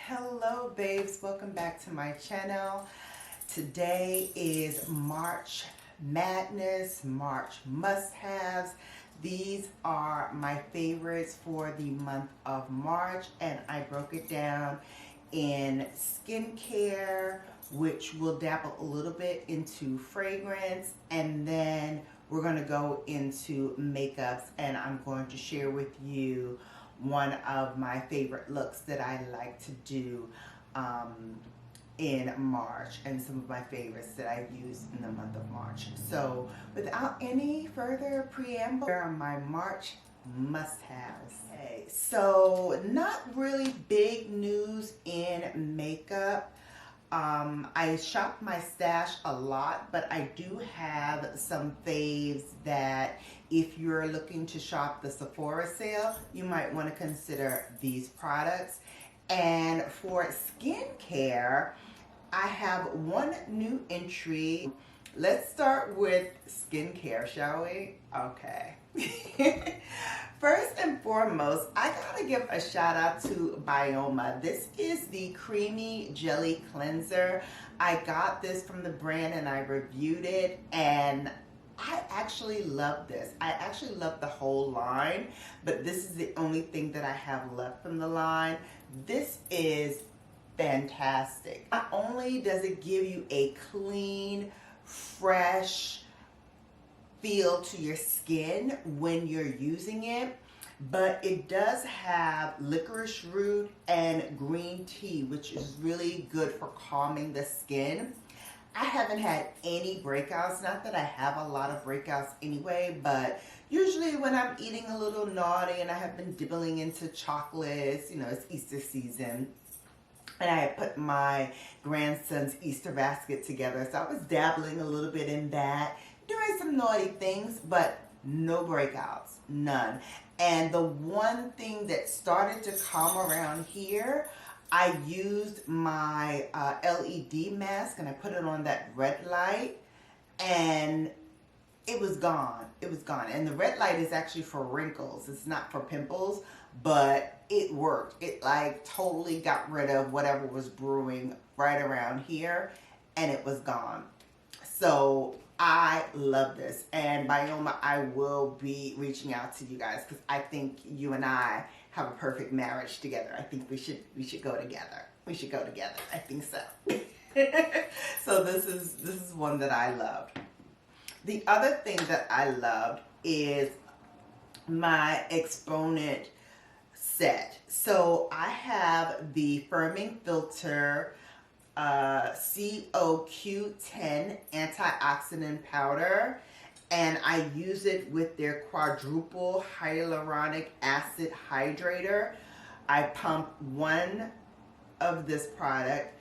Hello babes, welcome back to my channel. Today is March Madness, March must-haves. These are my favorites for the month of March, and I broke it down in skincare, which will dabble a little bit into fragrance, and then we're going to go into makeups, and I'm going to share with you one of my favorite looks that I like to do in March, and some of my favorites that I use in the month of March. So without any further preamble, here are my March must-haves. Okay, so not really big news in makeup. I shop my stash a lot, but I do have some faves that if you're looking to shop the Sephora sale, you might want to consider these products. And for skincare, I have one new entry. Let's start with skincare, shall we? Okay. First and foremost, I gotta give a shout out to Bioma. This is the Creamy Jelly Cleanser. I got this from the brand and I reviewed it, and I actually love this. I actually love the whole line, but this is the only thing that I have left from the line. This is fantastic. Not only does it give you a clean, fresh feel to your skin when you're using it, but it does have licorice root and green tea, which is really good for calming the skin. I haven't had any breakouts, not that I have a lot of breakouts anyway, but usually when I'm eating a little naughty and I have been dibbling into chocolates, you know, it's Easter season, and I had put my grandson's Easter basket together, so I was dabbling a little bit in that, doing some naughty things, but no breakouts, none. And the one thing that started to come around here, I used my LED mask and I put it on that red light, and it was gone. It was gone. And the red light is actually for wrinkles. It's not for pimples, but it worked. It like totally got rid of whatever was brewing right around here, and it was gone. So I love this, and Bioma, I will be reaching out to you guys because I think you and I have a perfect marriage together. I think we should go together. We should go together. I think so. So this is one that I loved. The other thing that I loved is my Exponent set. So I have the Firming Filter COQ10 antioxidant powder, and I use it with their quadruple hyaluronic acid hydrator. I pump one of this product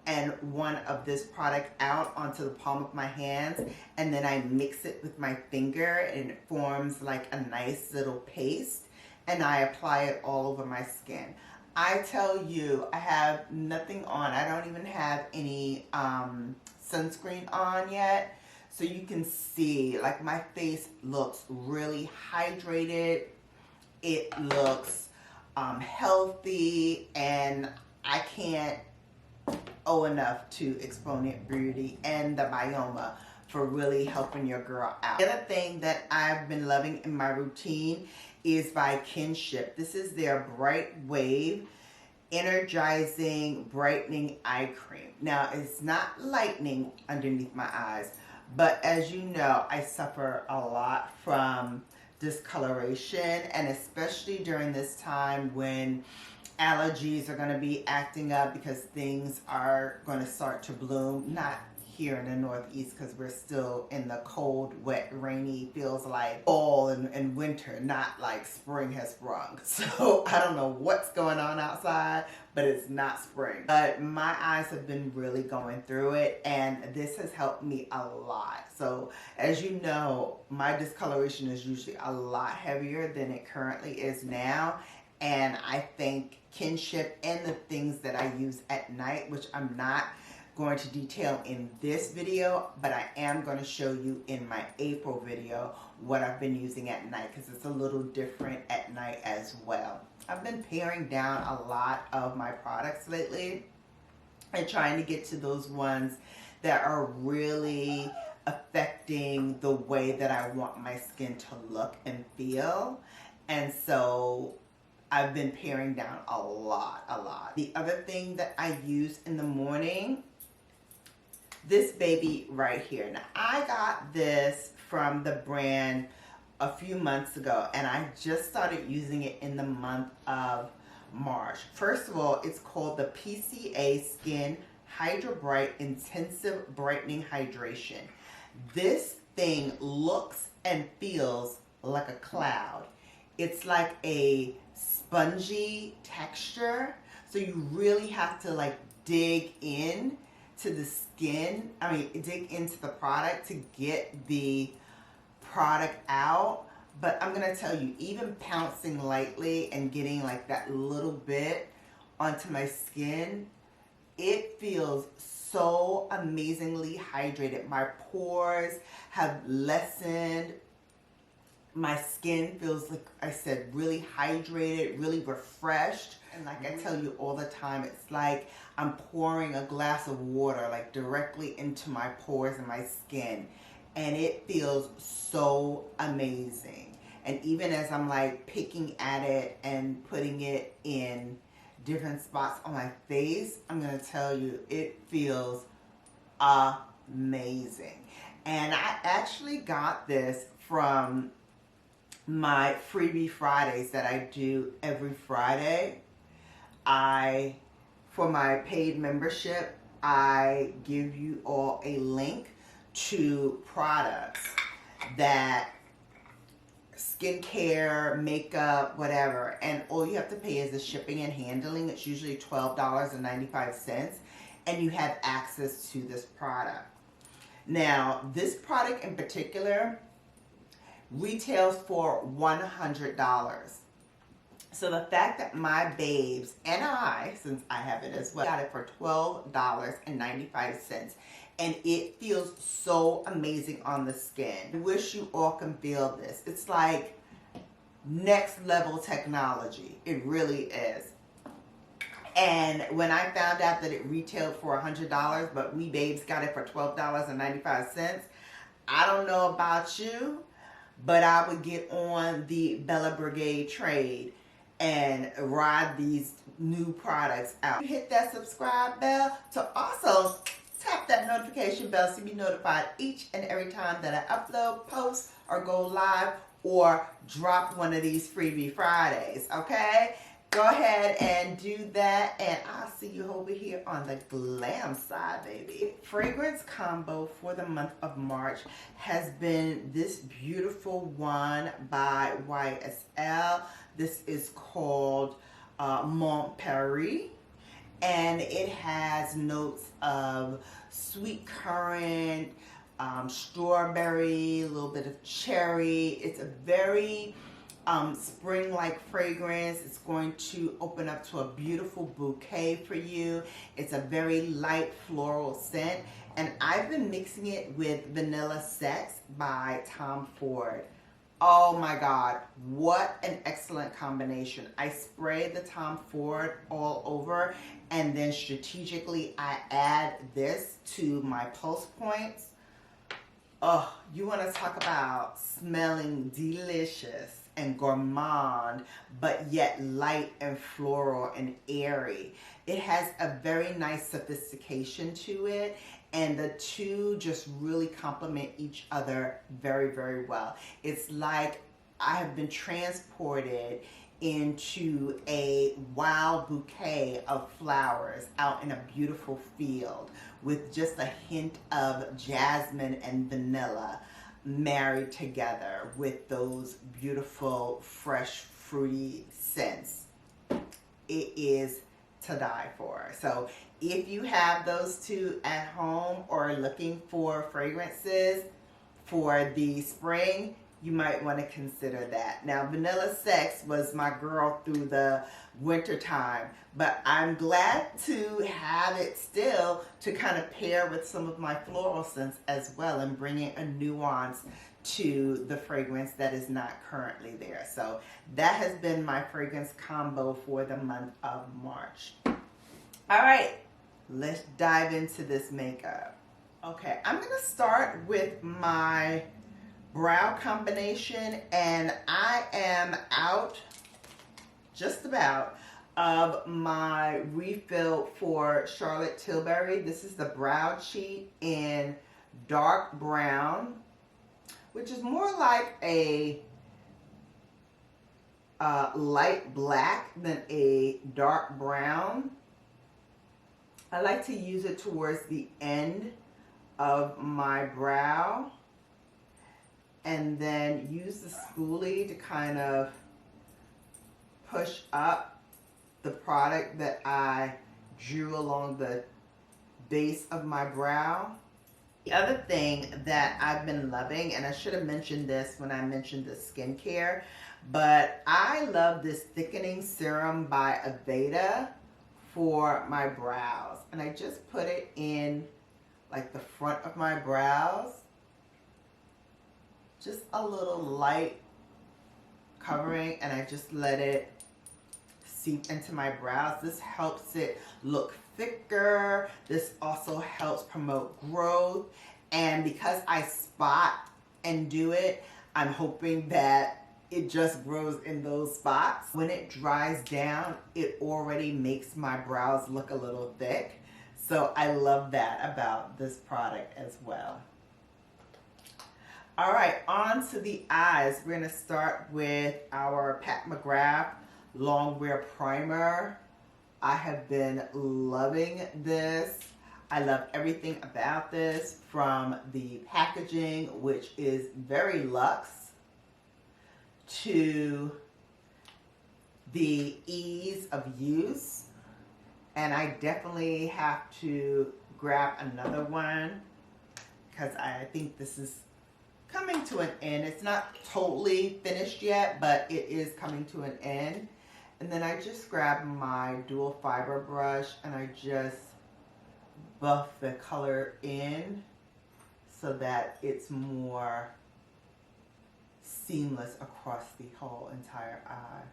and one of this product out onto the palm of my hands, and then I mix it with my finger and it forms like a nice little paste, and I apply it all over my skin. I tell you, I have nothing on. I don't even have any sunscreen on yet. So you can see, like, my face looks really hydrated. It looks healthy, and I can't owe enough to Exponent Beauty and the Bioma for really helping your girl out. The other thing that I've been loving in my routine is by Kinship. This is their Bright Wave Energizing Brightening Eye Cream. Now, it's not lightening underneath my eyes, but as you know, I suffer a lot from discoloration, and especially during this time when allergies are going to be acting up because things are going to start to bloom. Not here in the Northeast because we're still in the cold, wet, rainy, feels like fall and winter, not like spring has sprung. So I don't know what's going on outside, but it's not spring. But my eyes have been really going through it, and this has helped me a lot. So as you know, my discoloration is usually a lot heavier than it currently is now. And I think Kinship and the things that I use at night, which I'm not going to detail in this video, but I am going to show you in my April video what I've been using at night, because it's a little different at night as well. I've been paring down a lot of my products lately and trying to get to those ones that are really affecting the way that I want my skin to look and feel. And so I've been paring down a lot. The other thing that I use in the morning, this baby right here. Now, I got this from the brand a few months ago, and I just started using it in the month of March. First of all, it's called the PCA Skin Hydro Bright Intensive Brightening Hydration. This thing looks and feels like a cloud. It's like a spongy texture, so you really have to like dig in to the skin, dig into the product to get the product out. But I'm gonna tell you, even pouncing lightly and getting like that little bit onto my skin, it feels so amazingly hydrated. My pores have lessened. My skin feels, like I said, really hydrated, really refreshed. And like I tell you all the time, it's like I'm pouring a glass of water like directly into my pores and my skin. And it feels so amazing. And even as I'm like picking at it and putting it in different spots on my face, I'm gonna tell you, it feels amazing. And I actually got this from my freebie Fridays that I do every Friday. For my paid membership, I give you all a link to products that skincare, makeup, whatever, and all you have to pay is the shipping and handling. It's usually $12.95, and you have access to this product. Now, this product in particular retails for $100. So the fact that my babes and I, since I have it as well, got it for $12.95. And it feels so amazing on the skin. I wish you all can feel this. It's like next level technology. It really is. And when I found out that it retailed for $100, but we babes got it for $12.95, I don't know about you, but I would get on the Bella Brigade trade and ride these new products out. Hit that subscribe bell to also tap that notification bell so you be notified each and every time that I upload, post, or go live, or drop one of these freebie Fridays, okay? Go ahead and do that, and I'll see you over here on the glam side, baby. Fragrance combo for the month of March has been this beautiful one by YSL. This is called Mont Paris, and it has notes of sweet currant, strawberry, a little bit of cherry. It's a very spring-like fragrance. It's going to open up to a beautiful bouquet for you. It's a very light floral scent, and I've been mixing it with Vanilla Sex by Tom Ford. Oh my God, what an excellent combination. I spray the Tom Ford all over, and then strategically I add this to my pulse points. Oh, you want to talk about smelling delicious and gourmand, but yet light and floral and airy. It has a very nice sophistication to it, and the two just really complement each other very, very well. It's like I have been transported into a wild bouquet of flowers out in a beautiful field with just a hint of jasmine and vanilla married together with those beautiful, fresh, fruity scents. It is to die for. So if you have those two at home or are looking for fragrances for the spring, you might want to consider that. Now, Vanilla Sex was my girl through the winter time, but I'm glad to have it still to kind of pair with some of my floral scents as well and bringing a nuance to the fragrance that is not currently there. So that has been my fragrance combo for the month of March. All right, let's dive into this makeup. Okay, I'm gonna start with my brow combination, and I am out just about of my refill for Charlotte Tilbury. This is the Brow Cheat in dark brown, which is more like a light black than a dark brown. I like to use it towards the end of my brow, and then use the spoolie to kind of push up the product that I drew along the base of my brow. The other thing that I've been loving, and I should have mentioned this when I mentioned the skincare, but I love this thickening serum by Aveda for my brows. And I just put it in like the front of my brows. Just a little light covering, and I just let it seep into my brows. This helps it look thicker. This also helps promote growth. And because I spot and do it, I'm hoping that it just grows in those spots. When it dries down, it already makes my brows look a little thick. So I love that about this product as well. All right, on to the eyes. We're gonna start with our Pat McGrath Longwear Primer. I have been loving this. I love everything about this, from the packaging, which is very luxe, to the ease of use. And I definitely have to grab another one because I think this is coming to an end. It's not totally finished yet, but it is coming to an end. And then I just grab my dual fiber brush and I just buff the color in so that it's more seamless across the whole entire eye.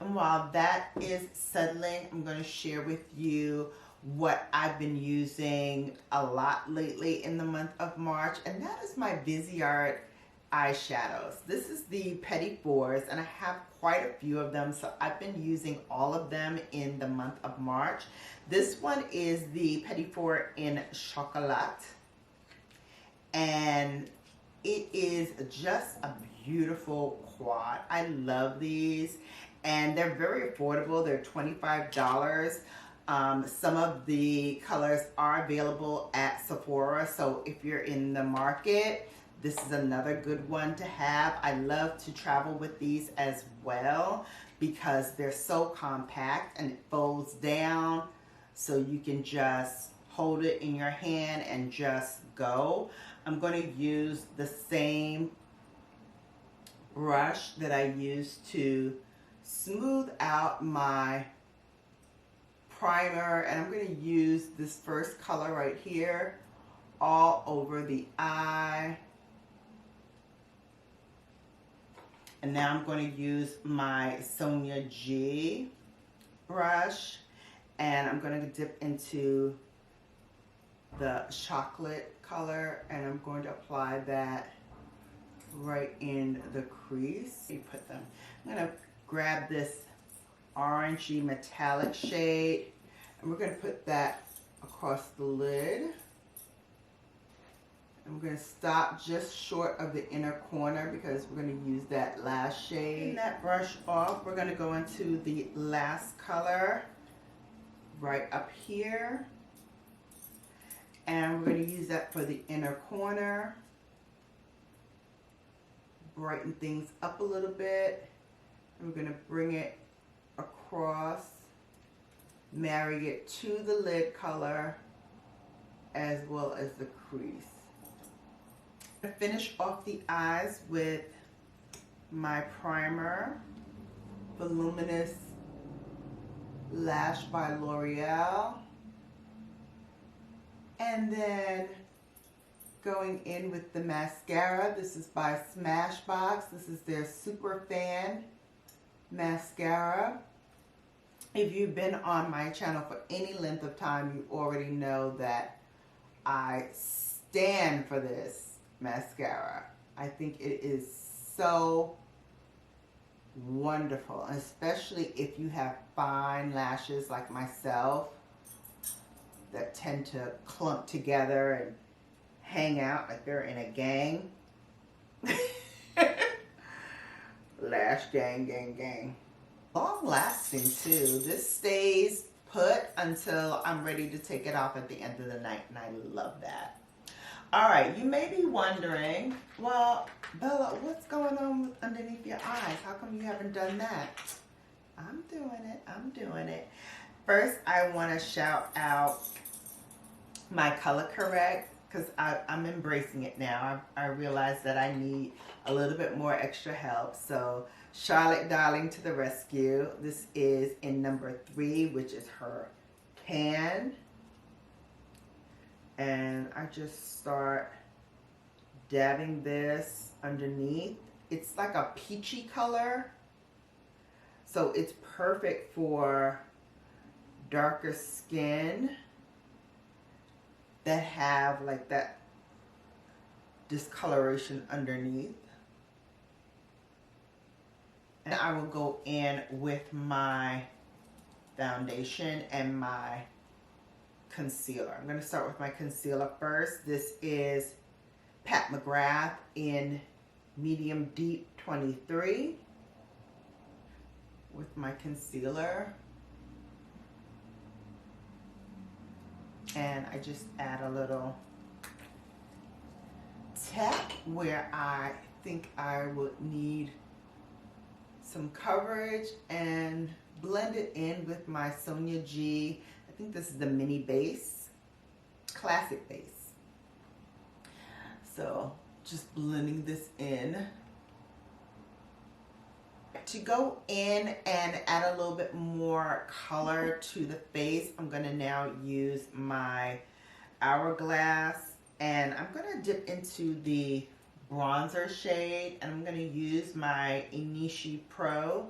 And while that is settling, I'm going to share with you what I've been using a lot lately in the month of March, and that is my Viseart eyeshadows. This is the Petit Fours, and I have quite a few of them, so I've been using all of them in the month of March. This one is the Petit Four in Chocolat, and it is just a beautiful quad. I love these, and they're very affordable. They're $25. Some of the colors are available at Sephora, so if you're in the market, this is another good one to have. I love to travel with these as well because they're so compact and it folds down, so you can just hold it in your hand and just go. I'm going to use the same brush that I used to smooth out my primer, and I'm going to use this first color right here all over the eye. And now I'm going to use my Sonia G brush, and I'm going to dip into the chocolate color, and I'm going to apply that right in the crease. You put them. I'm going to grab this orangey metallic shade, and we're going to put that across the lid. I'm going to stop just short of the inner corner because we're going to use that last shade. Clean that brush off. We're going to go into the last color right up here, and we're going to use that for the inner corner. Brighten things up a little bit, and we're going to bring it across, marry it to the lid color as well as the crease. I'm going to finish off the eyes with my primer, Voluminous Lash by L'Oreal, and then going in with the mascara. This is by Smashbox. This is their Super Fan mascara. If you've been on my channel for any length of time, you already know that I stand for this mascara. I think it is so wonderful, especially if you have fine lashes like myself that tend to clump together and hang out like they're in a gang. Lash gang, gang, gang. Long lasting too. This stays put until I'm ready to take it off at the end of the night, and I love that. All right, you may be wondering, well, Bella, what's going on underneath your eyes? How come you haven't done that? I'm doing it. I'm doing it. First, I want to shout out my color correct, because I'm embracing it now. I realize that I need a little bit more extra help. So Charlotte Darling to the rescue. This is in number 3, which is her pan. And I just start dabbing this underneath. It's like a peachy color. So it's perfect for darker skin that have like that discoloration underneath. And I will go in with my foundation and my concealer. I'm going to start with my concealer first. This is Pat McGrath in Medium Deep 23 with my concealer. And I just add a little tap where I think I would need some coverage, and blend it in with my Sonia G. I think this is the mini base, classic base. So just blending this in. To go in and add a little bit more color to the face, I'm going to now use my Hourglass, and I'm going to dip into the bronzer shade, and I'm going to use my Inishi Pro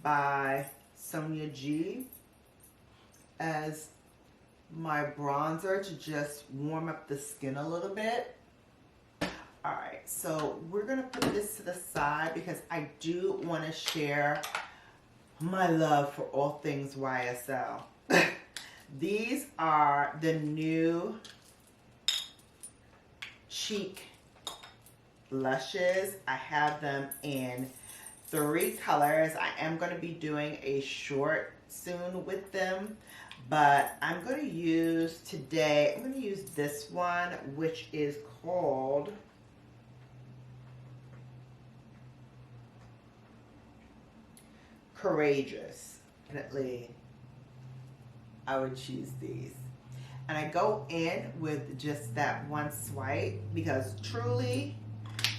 by Sonia G as my bronzer to just warm up the skin a little bit. Alright, so we're going to put this to the side because I do want to share my love for all things YSL. These are the new Cheek blushes. I have them in 3 colors. I am going to be doing a short soon with them, but I'm going to use today, I'm going to use this one, which is called Courageous. Definitely I would choose these. And I go in with just that one swipe because truly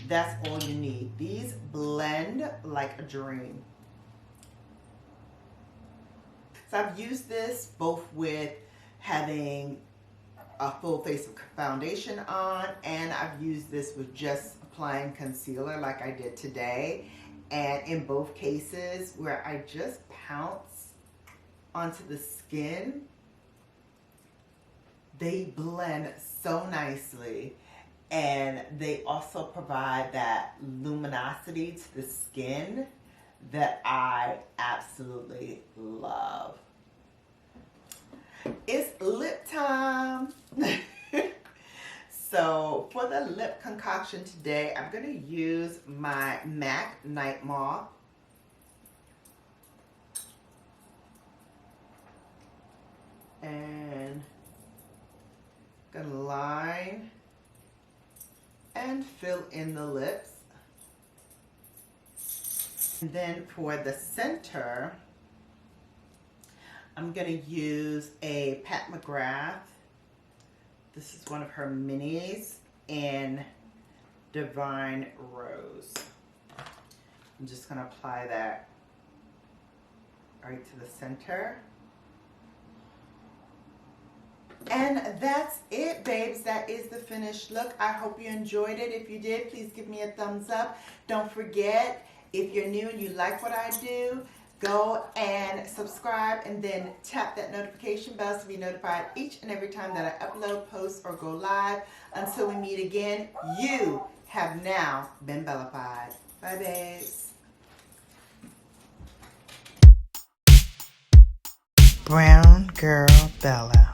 that's all you need. These blend like a dream. So I've used this both with having a full face of foundation on, and I've used this with just applying concealer like I did today. And in both cases where I just pounce onto the skin, they blend so nicely, and they also provide that luminosity to the skin that I absolutely love. It's lip time. So for the lip concoction today, I'm going to use my MAC Night Moth. And gonna line and fill in the lips. And then for the center, I'm gonna use a Pat McGrath. This is one of her minis in Divine Rose. I'm just gonna apply that right to the center. And that's it, babes. That is the finished look. I hope you enjoyed it. If you did, please give me a thumbs up. Don't forget, if you're new and you like what I do, go and subscribe and then tap that notification bell to be notified each and every time that I upload, post, or go live. Until we meet again, you have now been Bellafied. Bye, babes. Brown Girl Bella.